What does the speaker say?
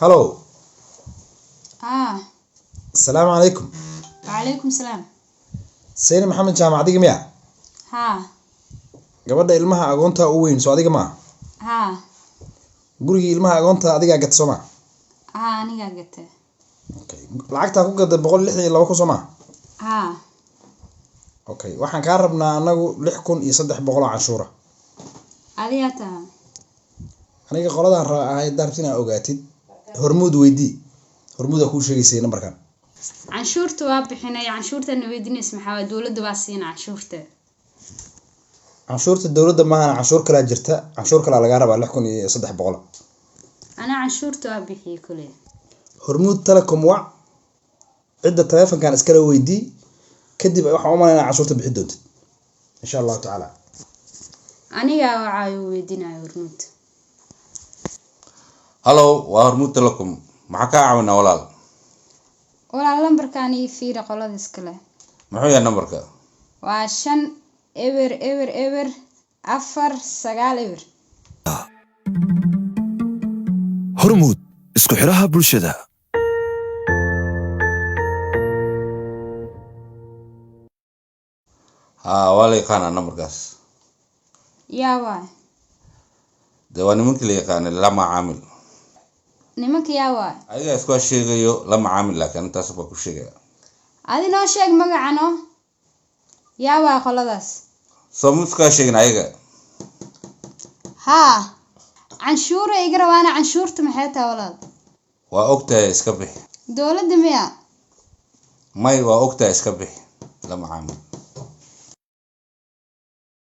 هلو السلام السلام عليكم. وعليكم السلام. سين محمد جامع adiga miya ها gabadha ilmaha agoonta u weyn soo adiga ma ها gurigi ilmaha agoonta adiga gad soo ma ها aniga gatay. okay lacagta ku gaday 162 ku soo ma ها okay waxaan ka rabnaa anagu 6300 canshuura adiga taa aniga qoladan ay dartina ogaatid hormuud weydii hormuud ku sheegaysay numberkan canshuurta waa bixinay canshuurtana weydiinays maxaa dawladda baa siin canshuurta dawladda ma aha canshuur kala jirta canshuur kala laga rabaa 6300 ana canshuurta waa bixiyay kulay hormuud telecom waa cidda telefonkan iskala weydii kadib waxa u maleynaa canshuurta bixi doonto insha Allah taala aniga waxaa weydiinay hormuud. Hello waa hormuud telecom maxaa ka caawinaa walaal lambarkan ii fiir qolada iskale muxuu yahay numberka waa 5 eber eber eber 4 9 eber hormuud isku xiraha bulshada wala yaqaan numberkaas yaa waa waa nimankii la yaqaan lama caamil nimanka yaa waa ayaga isku sheegayo lama caamil laakiin taas baa ku sheegaya adi noo sheeg magacano yaa waa qoladaas soo muska sheegin ayaga haa canshuura iga rawaana canshuurta maxay tahay walaal waa ogtahay iska bixi dawladda miya may waa ogtahay iska bixi lama caamil